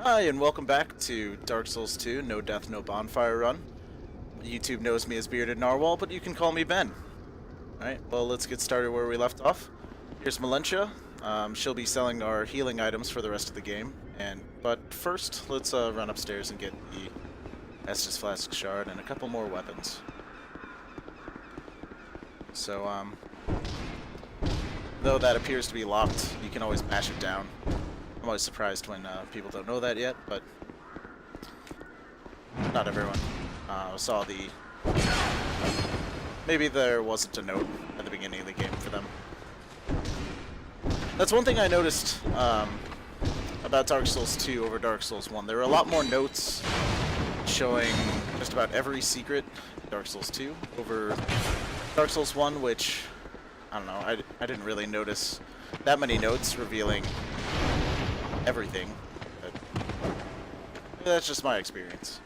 Hi, and welcome back to Dark Souls 2, No Death, No Bonfire Run. YouTube knows me as Bearded Narwhal, but you can call me Ben. Alright, well, let's get started where we left off. Here's Melentia. She'll be selling our healing items for the rest of the game. But first, let's run upstairs and get the Estus Flask Shard and a couple more weapons. So, though that appears to be locked, you can always mash it down. I'm always surprised when people don't know that yet, but not everyone saw the... Maybe there wasn't a note at the beginning of the game for them. That's one thing I noticed about Dark Souls 2 over Dark Souls 1. There were a lot more notes showing just about every secret in Dark Souls 2 over Dark Souls 1, which, I don't know, I didn't really notice that many notes revealing everything, but that's just my experience.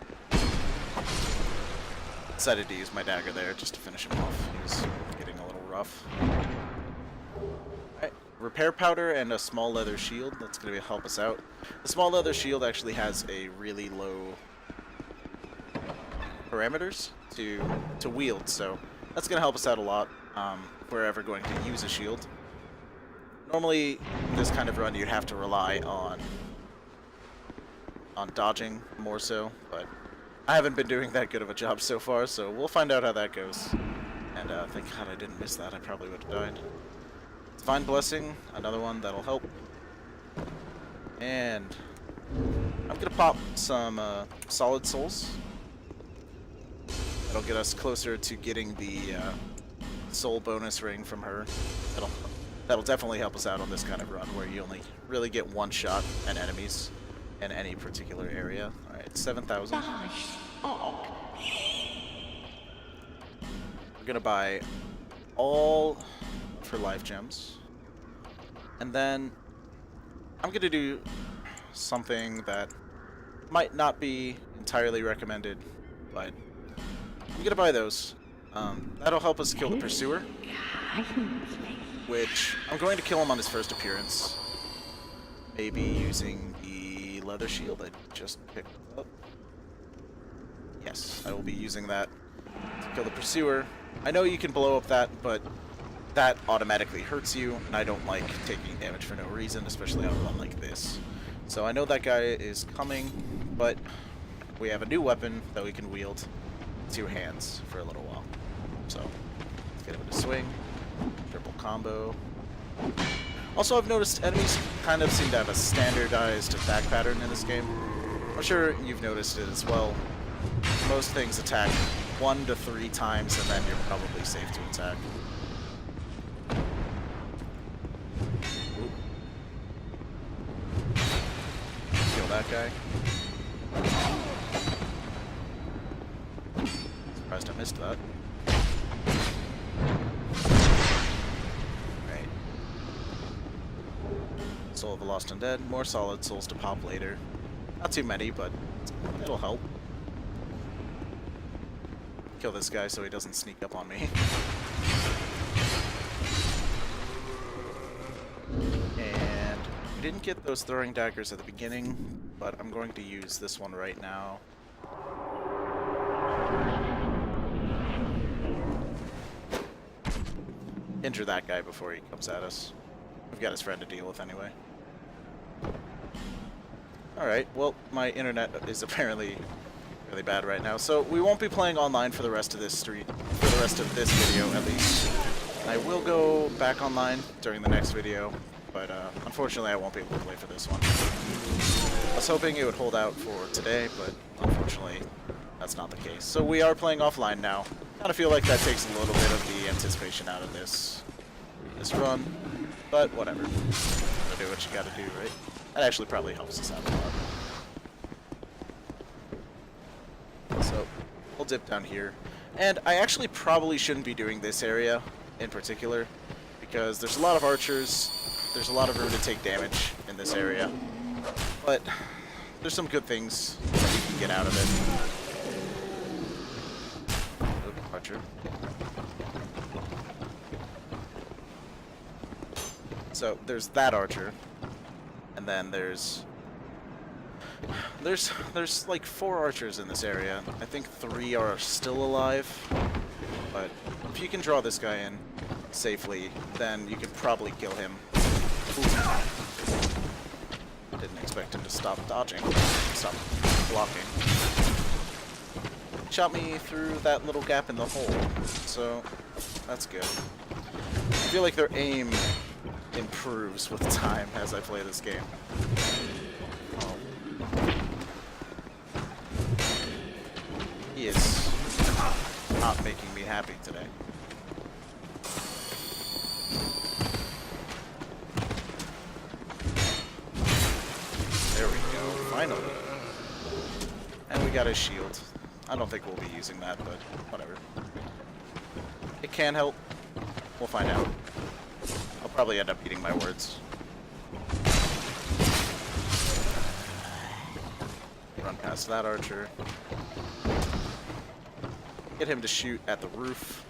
Decided to use my dagger there just to finish him off. He was getting a little rough. Alright, repair powder and a small leather shield. That's going to help us out. The small leather shield actually has a really low parameters to wield, so that's going to help us out a lot if we're ever going to use a shield. Normally, this kind of run, you'd have to rely on dodging more so, but I haven't been doing that good of a job so far, so we'll find out how that goes. And thank God I didn't miss that. I probably would have died. Divine Blessing, another one that'll help. And I'm gonna pop some Solid Souls. That'll get us closer to getting the soul bonus ring from her. That'll definitely help us out on this kind of run where you only really get one shot at enemies in any particular area. Alright, 7,000. We're gonna buy all of her life gems. And then I'm gonna do something that might not be entirely recommended, but I'm gonna buy those. That'll help us kill the Pursuer, which I'm going to kill him on his first appearance. Maybe using the leather shield I just picked up. Yes, I will be using that to kill the Pursuer. I know you can blow up that, but that automatically hurts you, and I don't like taking damage for no reason, especially on a run like this. So I know that guy is coming, but we have a new weapon that we can wield with two hands for a little while. So let's get him into swing. Triple combo. Also, I've noticed enemies kind of seem to have a standardized attack pattern in this game. I'm sure you've noticed it as well. Most things attack 1 to 3 times, and then you're probably safe to attack. Ooh. Kill that guy. Surprised I missed that. Soul of the Lost Undead, more solid souls to pop later. Not too many, but it'll help. Kill this guy so he doesn't sneak up on me. And we didn't get those throwing daggers at the beginning, but I'm going to use this one right now. Injure that guy before he comes at us. We've got his friend to deal with anyway. Alright, well, my internet is apparently really bad right now, so we won't be playing online for the rest of this video, at least. I will go back online during the next video, but unfortunately I won't be able to play for this one. I was hoping it would hold out for today, but unfortunately that's not the case. So we are playing offline now. Kind of feel like that takes a little bit of the anticipation out of this run, but whatever. Gotta do what you gotta do, right? That actually probably helps us out a lot. So, we'll dip down here. And I actually probably shouldn't be doing this area in particular, because there's a lot of archers, there's a lot of room to take damage in this area, but there's some good things that you can get out of it. Oop, archer. So, there's that archer, and then there's There's like 4 archers in this area. I think 3 are still alive. But if you can draw this guy in safely, then you can probably kill him. Ooh. Didn't expect him to stop dodging. Stop blocking. Shot me through that little gap in the hole. So that's good. I feel like their aim improves with time as I play this game. Oh. He is not making me happy today. There we go, finally. And we got his shield. I don't think we'll be using that, but whatever. It can help. We'll find out. I'll probably end up eating my words. Run past that archer. Get him to shoot at the roof.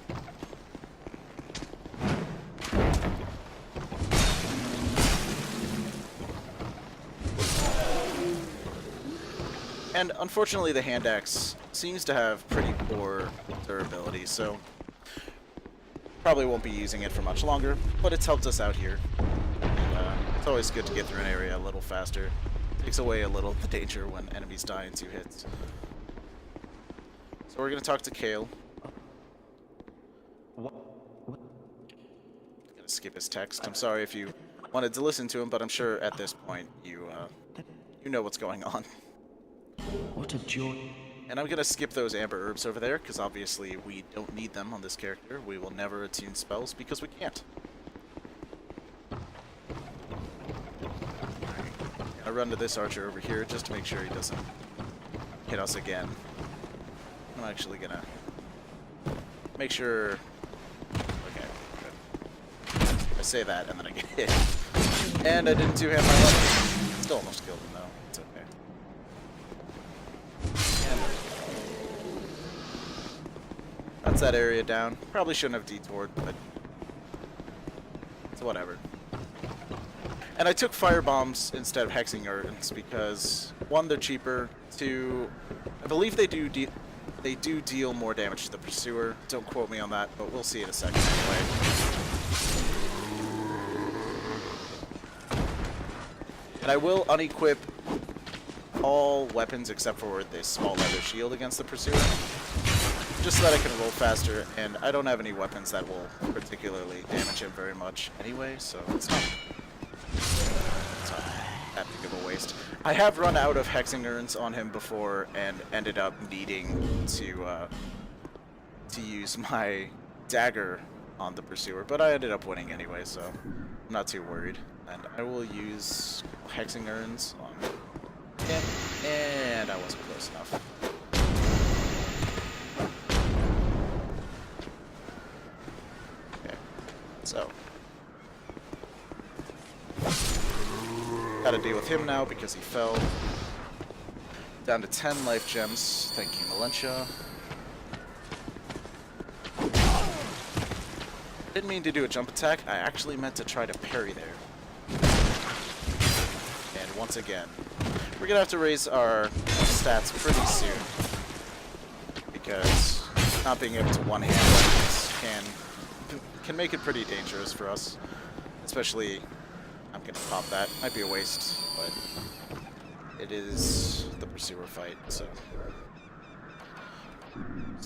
And unfortunately the hand axe seems to have pretty poor durability, so probably won't be using it for much longer, but it's helped us out here. And, it's always good to get through an area a little faster. Takes away a little of the danger when enemies die in 2 hits. So we're going to talk to Kale. Gonna skip his text. I'm sorry if you wanted to listen to him, but I'm sure at this point you know what's going on. What a joy. And I'm gonna skip those amber herbs over there, because obviously we don't need them on this character. We will never attune spells, because we can't. I run to this archer over here, just to make sure he doesn't hit us again. I'm actually gonna make sure... Okay, good. I say that, and then I get hit. And I didn't two-hand my weapon. Still almost killed him, though. It's okay. That's that area down. Probably shouldn't have detoured, but it's whatever. And I took fire bombs instead of hexing ardents because 1, they're cheaper. 2, I believe they do deal more damage to the pursuer. Don't quote me on that, but we'll see in a second anyway. And I will unequip all weapons except for this small leather shield against the pursuer, just so that I can roll faster, and I don't have any weapons that will particularly damage him very much anyway, so it's not that big of a waste. I have run out of hexing urns on him before and ended up needing to use my dagger on the pursuer, but I ended up winning anyway, so I'm not too worried. And I will use hexing urns on him, and I wasn't close enough. So, gotta deal with him now because he fell. Down to 10 life gems. Thank you, Melentia. Didn't mean to do a jump attack. I actually meant to try to parry there. And once again, we're gonna have to raise our stats pretty soon because not being able to one-hand weapons can make it pretty dangerous for us. Especially, I'm gonna pop that. Might be a waste, but it is the pursuer fight, so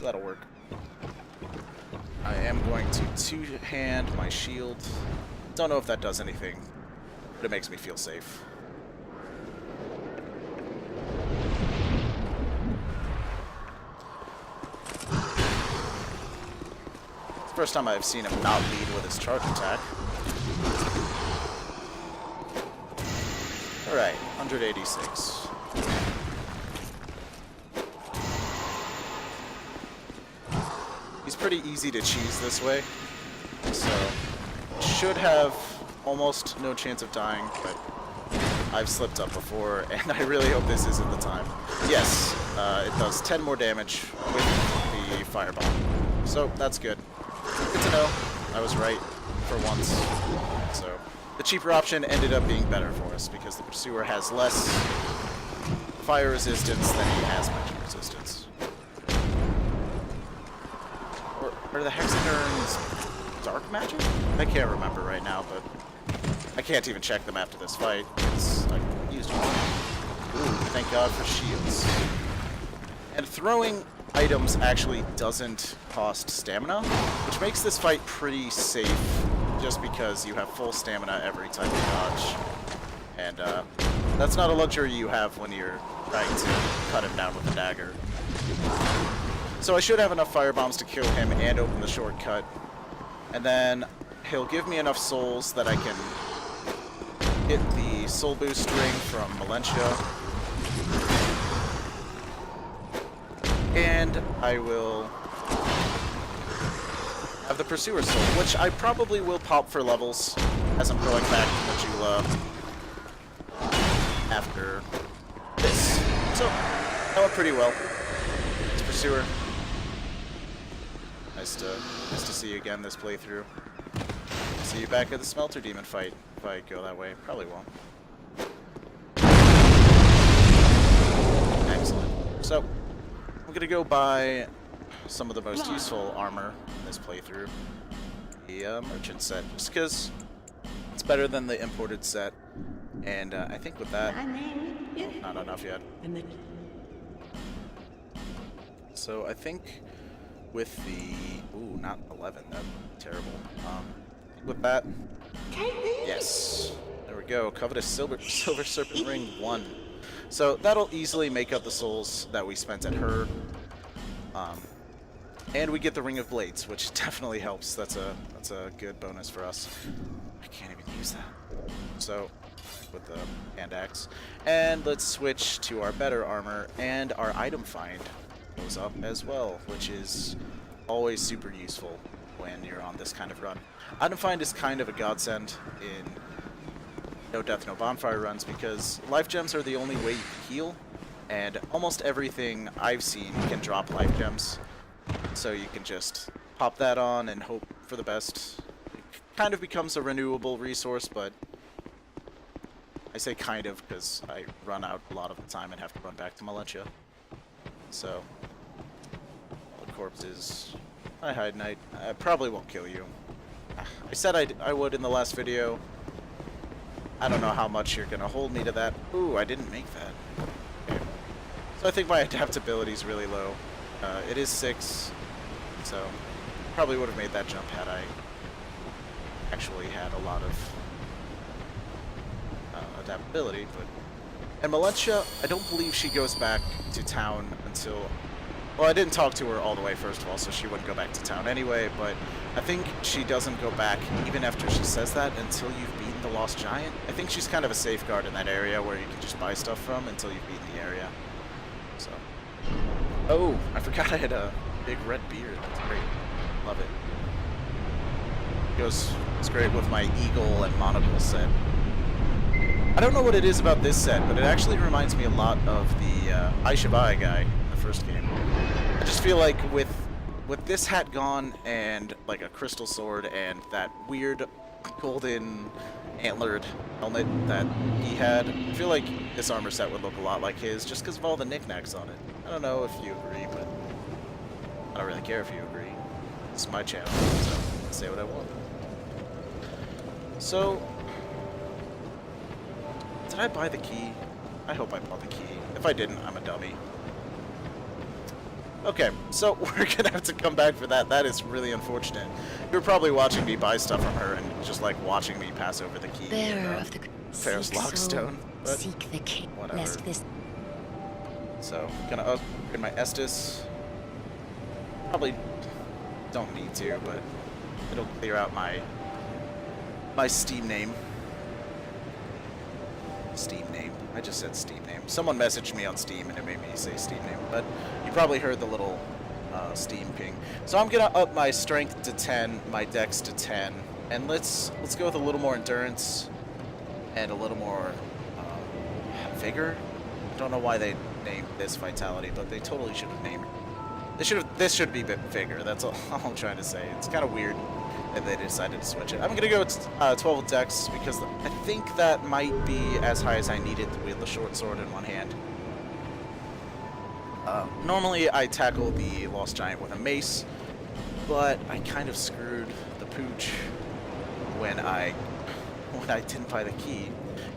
that'll work. I am going to two-hand my shield. Don't know if that does anything, but it makes me feel safe. It's the first time I've seen him not lead with his charge attack. Alright, 186. He's pretty easy to cheese this way, so should have almost no chance of dying, but I've slipped up before, and I really hope this isn't the time. Yes, it does 10 more damage with the fireball, so that's good. Good to know. I was right for once. So the cheaper option ended up being better for us because the pursuer has less fire resistance than he has magic resistance. Or are the Hexagons dark magic? I can't remember right now, but I can't even check them after this fight. I used one. Ooh, thank God for shields. And throwing items actually doesn't cost stamina, which makes this fight pretty safe, just because you have full stamina every time you dodge. And that's not a luxury you have when you're trying to cut him down with a dagger. So I should have enough firebombs to kill him and open the shortcut. And then he'll give me enough souls that I can hit the soul boost ring from Malentia. And I will have the Pursuer Soul, which I probably will pop for levels as I'm going back to Majula after this. So, that went pretty well. It's Pursuer. Nice to see you again this playthrough. See you back at the Smelter Demon fight if I go that way. Probably won't. Excellent. So, I'm gonna go buy some of the most useful armor in this playthrough. The merchant set, just because it's better than the imported set. And I think with that, not enough yet. So I think with the, ooh, not 11, that's terrible. With that, yes, there we go. Covetous Silver Serpent Ring 1. So that'll easily make up the souls that we spent at her. And we get the Ring of Blades, which definitely helps. That's a good bonus for us. I can't even use that. So with the hand axe. And let's switch to our better armor, and our item find goes up as well, which is always super useful when you're on this kind of run. Item find is kind of a godsend in No Death, No Bonfire runs, because life gems are the only way you can heal, and almost everything I've seen can drop life gems, so you can just pop that on and hope for the best. It kind of becomes a renewable resource, but I say kind of because I run out a lot of the time and have to run back to Malentia. So, the corpses. Hi, Hide Knight. I probably won't kill you. I said I would in the last video. I don't know how much you're gonna hold me to that. Ooh, I didn't make that. Okay. So I think my adaptability is really low. It is 6, so probably would have made that jump had I actually had a lot of adaptability. But and Malentia, I don't believe she goes back to town until. Well, I didn't talk to her all the way, first of all, so she wouldn't go back to town anyway, but I think she doesn't go back, even after she says that, until you've beaten the Lost Giant. I think she's kind of a safeguard in that area where you can just buy stuff from until you've beaten the area. So. Oh, I forgot I had a big red beard. That's great. Love it. It's great with my eagle and monocle set. I don't know what it is about this set, but it actually reminds me a lot of the Aishibai guy in the first game. I just feel like with this hat gone and like a crystal sword and that weird golden antlered helmet that he had, I feel like this armor set would look a lot like his just because of all the knickknacks on it. I don't know if you agree, but I don't really care if you agree. It's my channel, so I can say what I want. So, did I buy the key? I hope I bought the key. If I didn't, I'm a dummy. Okay, so we're gonna have to come back for that. That is really unfortunate. You're probably watching me buy stuff from her and just like watching me pass over the key. Bearer of the Ferris Lockstone. But seek the king. whatever. Lest this. So, gonna upgrade my Estus. Probably don't need to, but it'll clear out my Steam name. Steam name. I just said Steam name. Someone messaged me on Steam and it made me say Steam name, but you probably heard the little Steam ping. So I'm gonna up my strength to 10, my dex to 10, and let's go with a little more endurance and a little more vigor. I don't know why they named this vitality, but they totally should have named. This should be vigor. That's all I'm trying to say. It's kind of weird that they decided to switch it. I'm gonna go with 12 with dex because I think that might be as high as I needed to wield the short sword in one hand. Normally I tackle the Lost Giant with a mace, but I kind of screwed the pooch when I didn't buy the key.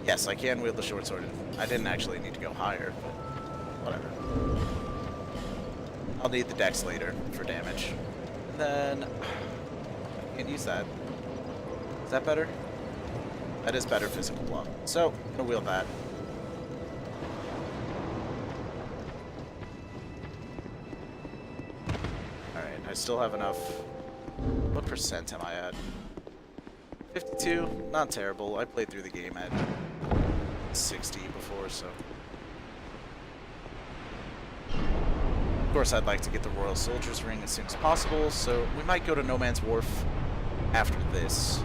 Yes, I can wield the short sword. I didn't actually need to go higher, but whatever. I'll need the dex later for damage. And then I can't use that. Is that better? That is better physical block. So I'm gonna wield that. Alright, I still have enough. What percent am I at? 52, not terrible. I played through the game at 60 before, so. Of course, I'd like to get the Royal Soldier's Ring as soon as possible, so we might go to No Man's Wharf after this.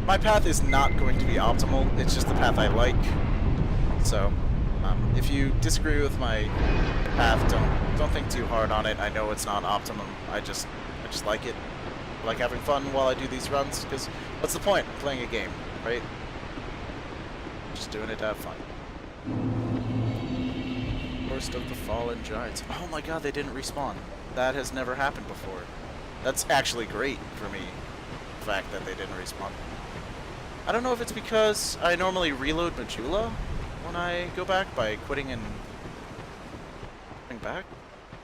My path is not going to be optimal, it's just the path I like. So, if you disagree with my path, don't think too hard on it. I know it's not optimum. I just like it. I like having fun while I do these runs, because what's the point of playing a game, right? Just doing it to have fun. Worst of the fallen giants. Oh my god, they didn't respawn. That has never happened before. That's actually great for me, the fact that they didn't respawn. I don't know if it's because I normally reload Majula when I go back by quitting and coming back.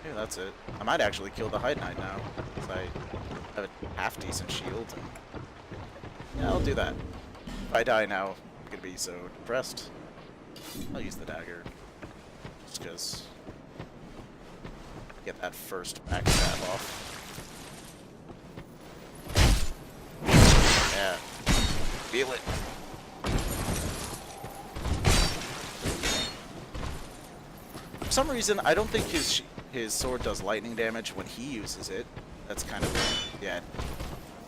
Maybe that's it. I might actually kill the Hide Knight now, because I have a half-decent shield. And yeah, I'll do that. If I die now, I'm gonna be so depressed. I'll use the dagger. Just because get that first backstab off. Yeah. Feel it. For some reason, I don't think his sword does lightning damage when he uses it. That's kind of, yeah.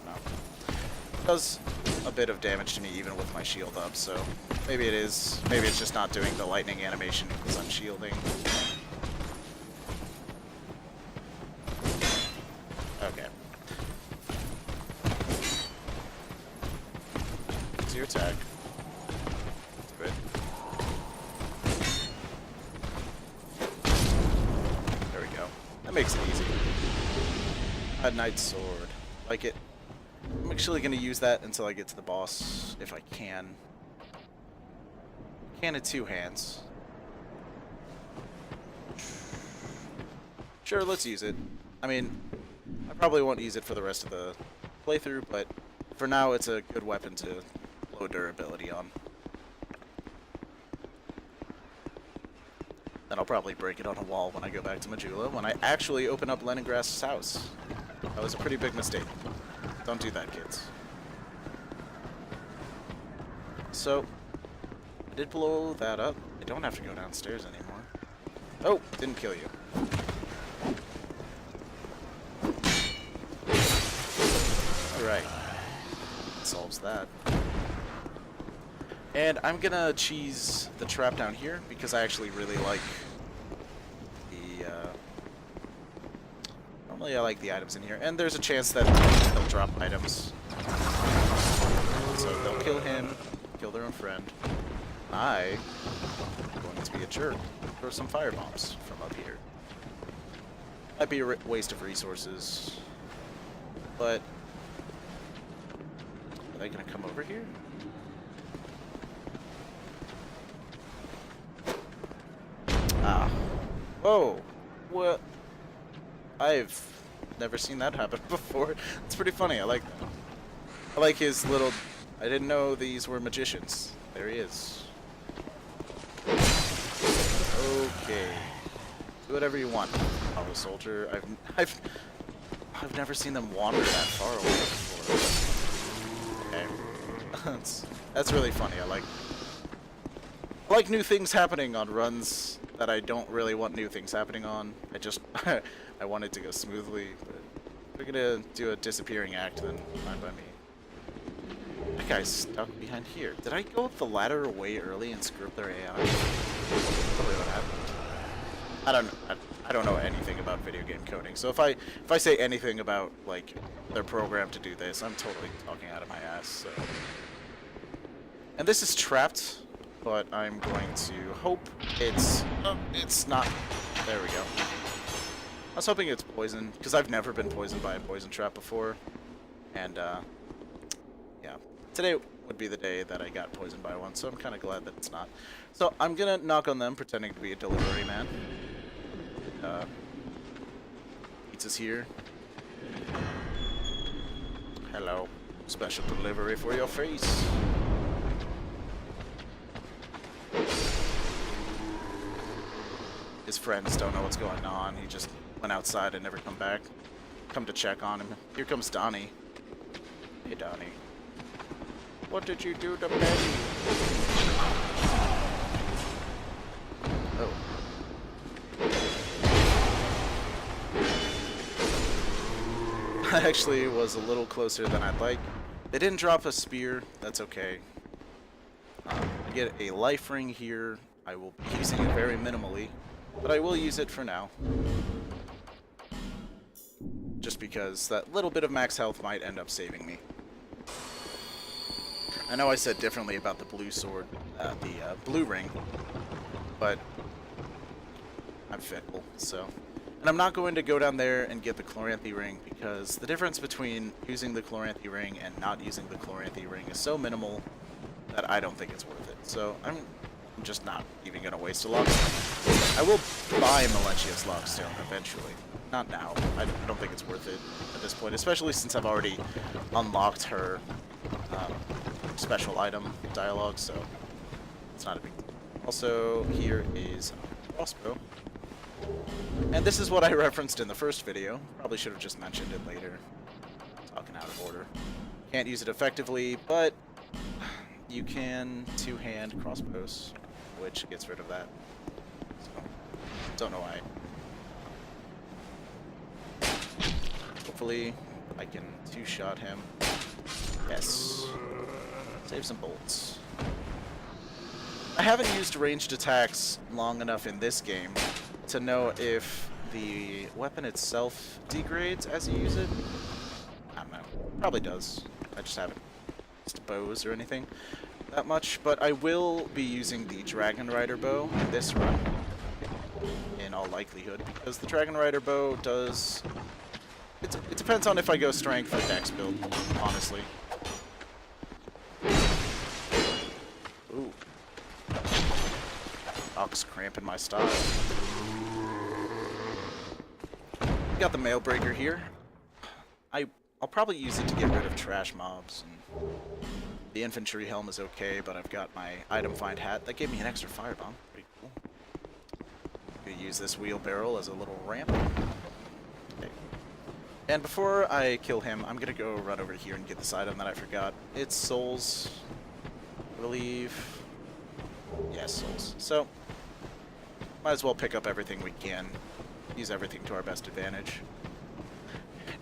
No. It does a bit of damage to me even with my shield up, so maybe it is. Maybe it's just not doing the lightning animation because I'm shielding. Okay. It's your attack. Do it. There we go. That makes it easy. A knight's sword. Like it. I'm actually going to use that until I get to the boss, if I can. Can in two hands. Sure, let's use it. I mean, I probably won't use it for the rest of the playthrough, but for now it's a good weapon to low durability on. Then I'll probably break it on a wall when I go back to Majula, when I actually open up Leningras's house. That was a pretty big mistake. Don't do that, kids. So, I did blow that up. I don't have to go downstairs anymore. Oh, didn't kill you. Alright. Solves that. And I'm gonna cheese the trap down here because I actually really like the normally I like the items in here, and there's a chance that they'll drop items. So they'll kill him, kill their own friend. I'm going to be a jerk, throw some fire bombs from up here. Might be a waste of resources, but are they gonna come over here? Ah. Whoa. What? I've never seen that happen before. It's pretty funny. I like that. I like his little... I didn't know these were magicians. There he is. Okay. Do whatever you want. Hollow Soldier. I've never seen them wander that far away before. Okay. That's really funny. I like new things happening on runs that I don't really want new things happening on. I want it to go smoothly, but if we're gonna do a disappearing act, then fine by me. That guy's stuck behind here. Did I go up the ladder way early and screw up their AI? Probably what happened. I don't know anything about video game coding, so if I say anything about like their program to do this, I'm totally talking out of my ass. So. And this is trapped but I'm going to hope it's... Oh, it's not. There we go. I was hoping it's poison, because I've never been poisoned by a poison trap before. And, yeah. Today would be the day that I got poisoned by one, so I'm kind of glad that it's not. So I'm gonna knock on them, pretending to be a delivery man. Pizza's here. Hello. Special delivery for your face. His friends don't know what's going on. He just went outside and never come to check on him. Here comes Donnie. Hey, Donnie. What did you do to Betty? Oh. I actually was a little closer than I'd like. They didn't drop a spear. That's okay. I get a life ring here. I will be using it very minimally, but I will use it for now. Just because that little bit of max health might end up saving me. I know I said differently about the blue sword, the blue ring, but I'm fickle, so. And I'm not going to go down there and get the Chloranthy ring, because the difference between using the Chloranthy ring and not using the Chloranthy ring is so minimal that I don't think it's worth it. So I'm just not even going to waste a Lockstone. I will buy Malentius Lockstone eventually. Not now. I don't think it's worth it at this point, especially since I've already unlocked her special item dialogue, so it's not a big deal. Also, here is a crossbow. And this is what I referenced in the first video. Probably should have just mentioned it later. Talking out of order. Can't use it effectively, but you can two-hand crossbows, which gets rid of that. So, don't know why. Hopefully, I can two-shot him. Yes. Save some bolts. I haven't used ranged attacks long enough in this game to know if the weapon itself degrades as you use it. I don't know. Probably does. I just haven't used bows or anything that much. But I will be using the Dragon Rider bow in this run, in all likelihood, because the Dragon Rider bow does... It depends on if I go strength or dex build, honestly. Ooh. Ox cramping my style. Got the Mail Breaker here. I'll probably use it to get rid of trash mobs. And the infantry helm is okay, but I've got my item find hat. That gave me an extra firebomb. Pretty cool. Gonna use this wheelbarrow as a little ramp. Okay. And before I kill him, I'm gonna go run over here and get this item that I forgot. It's souls, I believe. Yes, souls. So, might as well pick up everything we can. Use everything to our best advantage.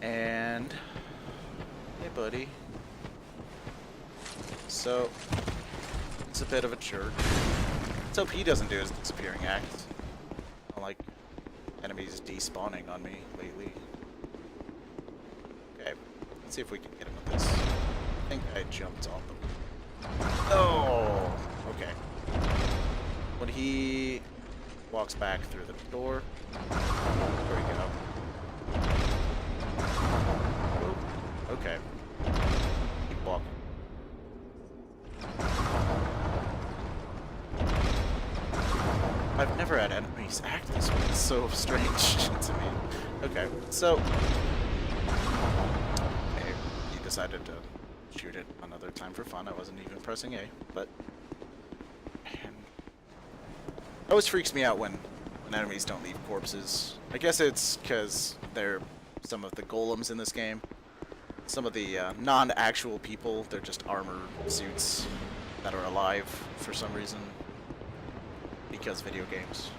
And... hey, buddy. So, it's a bit of a jerk. Let's hope he doesn't do his disappearing act. I don't like enemies despawning on me lately. Okay, let's see if we can get him with this. I think I jumped on them. Oh! Okay. When he walks back through the door, there we go. Oh, okay. Keep walking. I've never had enemies act this way. It's so strange to me. Okay, so... okay, he decided to shoot it another time for fun. I wasn't even pressing A, but... man. It always freaks me out when enemies don't leave corpses. I guess it's because they're some of the golems in this game. Some of the non-actual people, they're just armor suits that are alive for some reason. Because video games.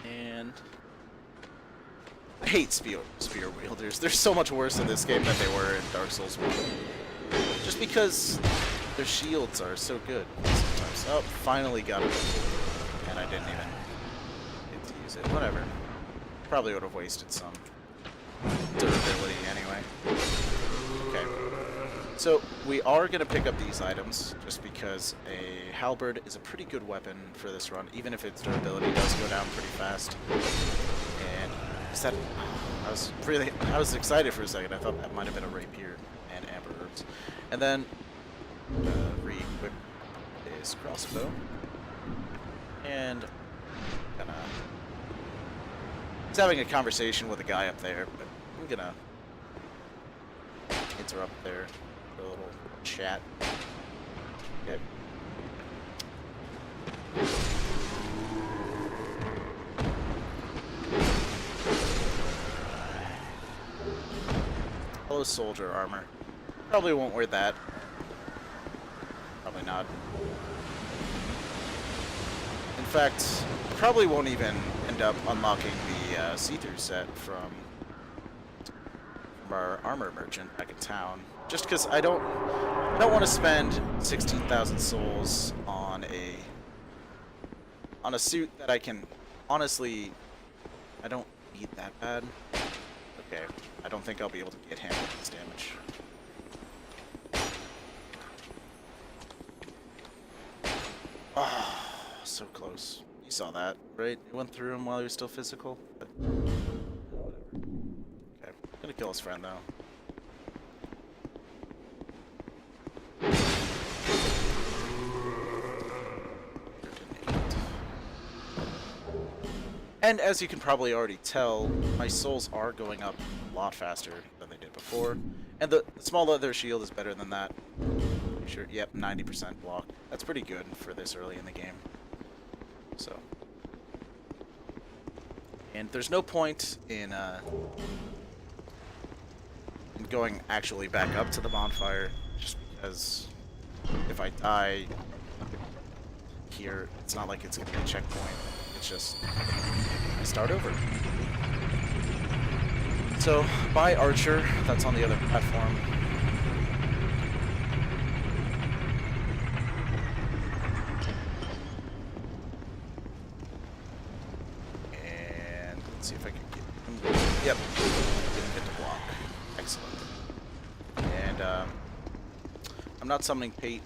And I hate spear wielders. They're so much worse in this game than they were in Dark Souls 1. Just because their shields are so good sometimes. Oh, finally got it. And I didn't even get to use it. Whatever. Probably would have wasted some durability anyway. Okay. So we are going to pick up these items just because a halberd is a pretty good weapon for this run, even if its durability does go down pretty fast. And is that... I was excited for a second. I thought that might have been a rapier and amber herbs. And then re-equip his crossbow. And gonna... He's having a conversation with a guy up there, but I'm gonna interrupt there for a little chat. Okay. Hello, soldier armor. Probably won't wear that. Probably not. In fact, probably won't even end up unlocking the see-through set from our armor merchant back in town. Just because I don't want to spend 16,000 souls on a suit that I can honestly, I don't need that bad. Okay, I don't think I'll be able to get him with this damage. Oh, so close. You saw that, right? It went through him while he was still physical. But whatever. Okay, gonna kill his friend though. And as you can probably already tell, my souls are going up a lot faster than they did before. And the small leather shield is better than that. Pretty sure, yep, 90% block. That's pretty good for this early in the game. So. And there's no point in going actually back up to the bonfire, just because if I die here, it's not like it's going to be a checkpoint. It's just, I start over. So, by Archer, that's on the other platform. And let's see if I can get him. Yep, didn't get to block. Excellent. And I'm not summoning Pate.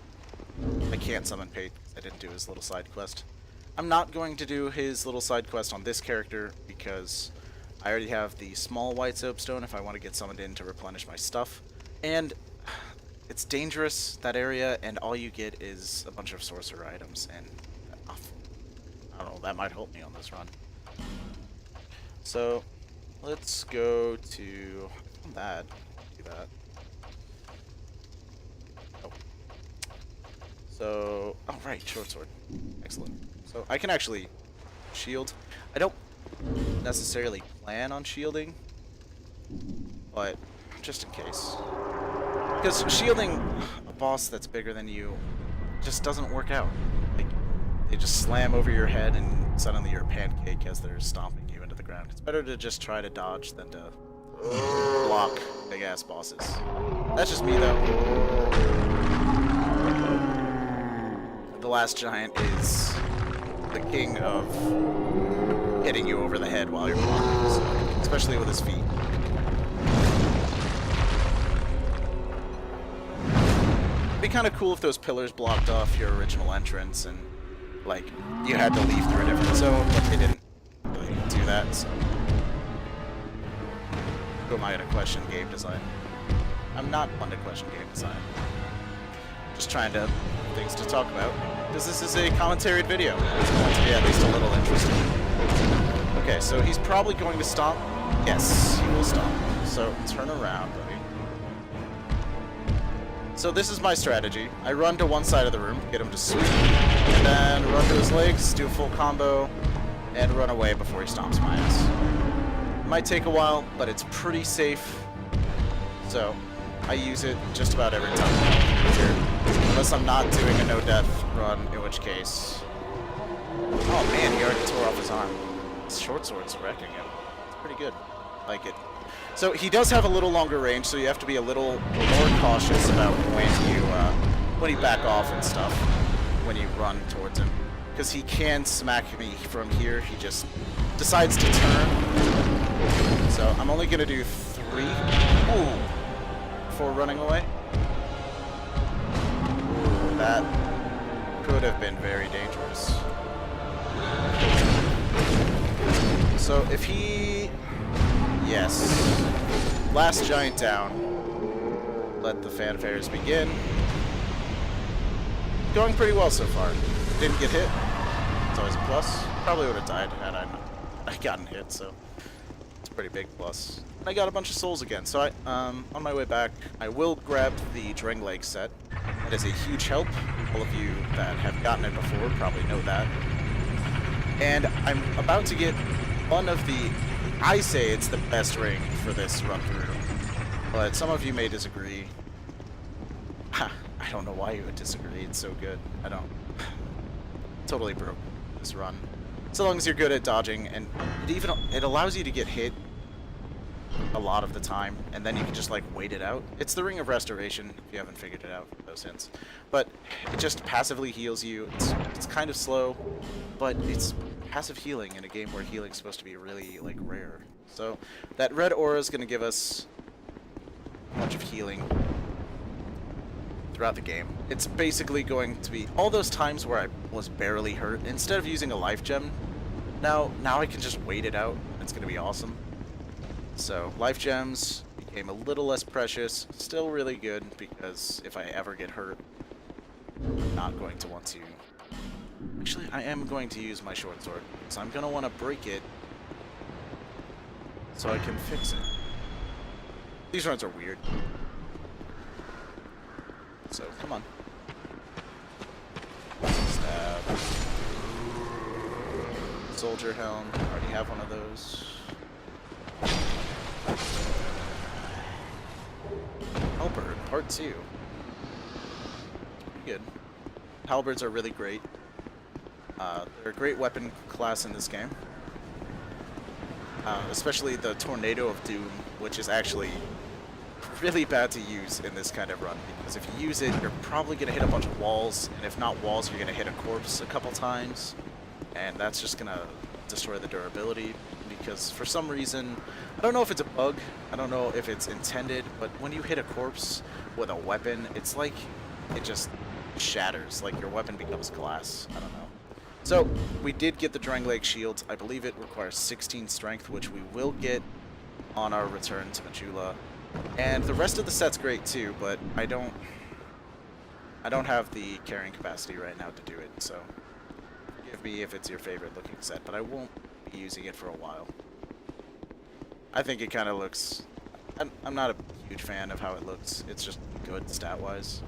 I can't summon Pate because I didn't do his little side quest. I'm not going to do his little side quest on this character because I already have the small white soapstone if I want to get summoned in to replenish my stuff. And it's dangerous, that area, and all you get is a bunch of sorcerer items, and I don't know, that might help me on this run. So, let's go to that. Do that. Oh. So, oh right, short sword. Excellent. So I can actually shield. I don't necessarily plan on shielding, but just in case. Because shielding a boss that's bigger than you just doesn't work out. Like, they just slam over your head and suddenly you're a pancake as they're stomping you into the ground. It's better to just try to dodge than to block big ass bosses. That's just me though. The last giant is the king of hitting you over the head while you're blocking, so, especially with his feet. It'd be kind of cool if those pillars blocked off your original entrance and, like, you had to leave through a different zone, but they didn't really do that, so. Who am I gonna question game design? I'm not one to question game design. Just trying to things to talk about, because this is a commentary video. It's going to be at least a little interesting. Okay, so he's probably going to stomp. Yes, he will stomp. So turn around, buddy. So this is my strategy. I run to one side of the room, get him to sweep, and then run to his legs, do a full combo, and run away before he stomps my ass. It might take a while, but it's pretty safe. So I use it just about every time here. Unless I'm not doing a no-death run, in which case... Oh man, he already tore off his arm. His short sword's wrecking him. It's pretty good. I like it. So he does have a little longer range, so you have to be a little more cautious about when you back off and stuff, when you run towards him. Because he can smack me from here, he just decides to turn. So I'm only going to do 3 before running away. That could have been very dangerous. So if he... Yes. Last giant down. Let the fanfares begin. Going pretty well so far. Didn't get hit. It's always a plus. Probably would have died had I gotten hit, so it's a pretty big plus. And I got a bunch of souls again, so on my way back, I will grab the Drengleg set. That is a huge help. All of you that have gotten it before probably know that. And I'm about to get one of the... I say it's the best ring for this run through, but some of you may disagree. Ha, I don't know why you would disagree. It's so good. I don't... Totally broke this run. So long as you're good at dodging, and it allows you to get hit a lot of the time, and then you can just like wait it out. It's the Ring of Restoration, if you haven't figured it out, those hints. But it just passively heals you. It's kind of slow, but it's passive healing in a game where healing's supposed to be really like rare. So that red aura is going to give us a bunch of healing throughout the game. It's basically going to be all those times where I was barely hurt. Instead of using a life gem, now I can just wait it out. It's going to be awesome. So life gems became a little less precious. Still really good because if I ever get hurt, I'm not going to want to. Actually, I am going to use my short sword, so I'm going to want to break it so I can fix it. These runs are weird. So, come on. Stab. Soldier helm. Already have one of those. Halberd, part 2. Pretty good. Halberds are really great. They're a great weapon class in this game. Especially the Tornado of Doom, which is actually really bad to use in this kind of run, because if you use it, you're probably going to hit a bunch of walls, and if not walls, you're going to hit a corpse a couple times, and that's just going to destroy the durability, because for some reason, I don't know if it's a bug, I don't know if it's intended, but when you hit a corpse with a weapon, it's like it just shatters, like your weapon becomes glass. I don't know. So, we did get the Drengleg shields. I believe it requires 16 strength, which we will get on our return to Majula. And the rest of the set's great too, but I don't have the carrying capacity right now to do it, so forgive me if it's your favorite looking set, but I won't be using it for a while. I think it kind of looks... I'm not a huge fan of how it looks. It's just good stat-wise.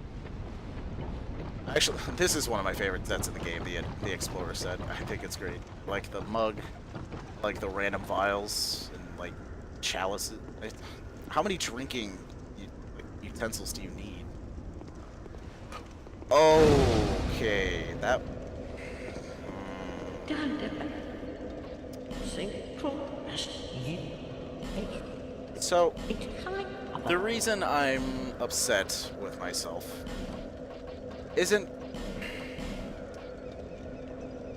Actually, this is one of my favorite sets in the game, the Explorer set. I think it's great. Like the mug, like the random vials, and like chalices. How many drinking utensils do you need? Okay, that... So, the reason I'm upset with myself isn't...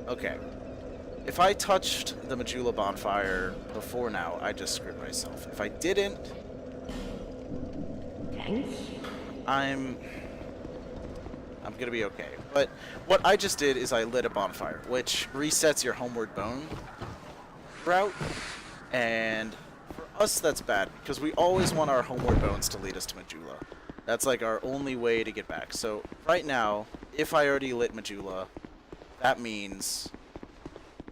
Okay. If I touched the Majula bonfire before now, I just screwed myself. If I didn't... I'm gonna be okay. But what I just did is I lit a bonfire, which resets your homeward bone route. And for us, that's bad, because we always want our homeward bones to lead us to Majula. That's like our only way to get back. So right now, if I already lit Majula, that means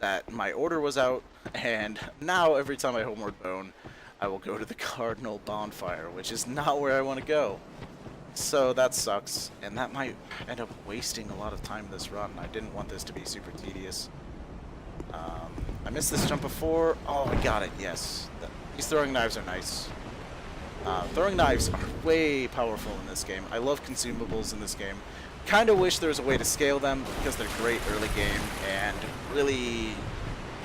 that my order was out, and now every time I homeward bone, I will go to the Cardinal Bonfire, which is not where I want to go. So that sucks, and that might end up wasting a lot of time this run. I didn't want this to be super tedious. I missed this jump before. Oh, I got it, yes. These throwing knives are nice. Throwing knives are way powerful in this game. I love consumables in this game. Kind of wish there was a way to scale them, because they're great early game and really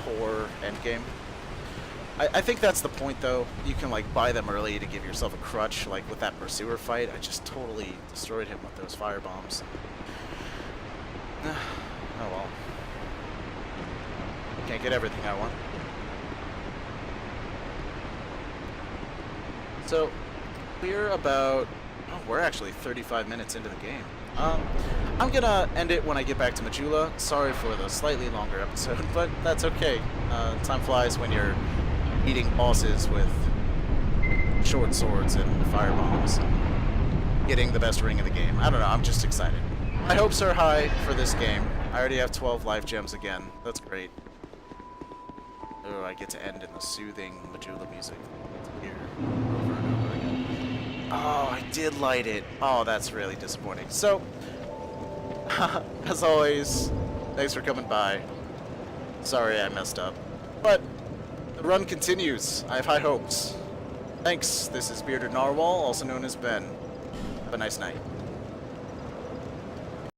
poor end game. I think that's the point, though. You can like buy them early to give yourself a crutch. Like with that pursuer fight, I just totally destroyed him with those fire bombs. Oh well. Can't get everything I want. So we're about... Oh, we're actually 35 minutes into the game. I'm gonna end it when I get back to Majula. Sorry for the slightly longer episode, but that's okay. Time flies when you're beating bosses with short swords and firebombs and getting the best ring in the game. I don't know, I'm just excited. My hopes are high for this game. I already have 12 life gems again. That's great. Oh, I get to end in the soothing Majula music. Here, over and over again. Oh, I did light it. Oh, that's really disappointing. So, as always, thanks for coming by. Sorry I messed up. But the run continues. I have high hopes. Thanks. This is Bearded Narwhal, also known as Ben. Have a nice night.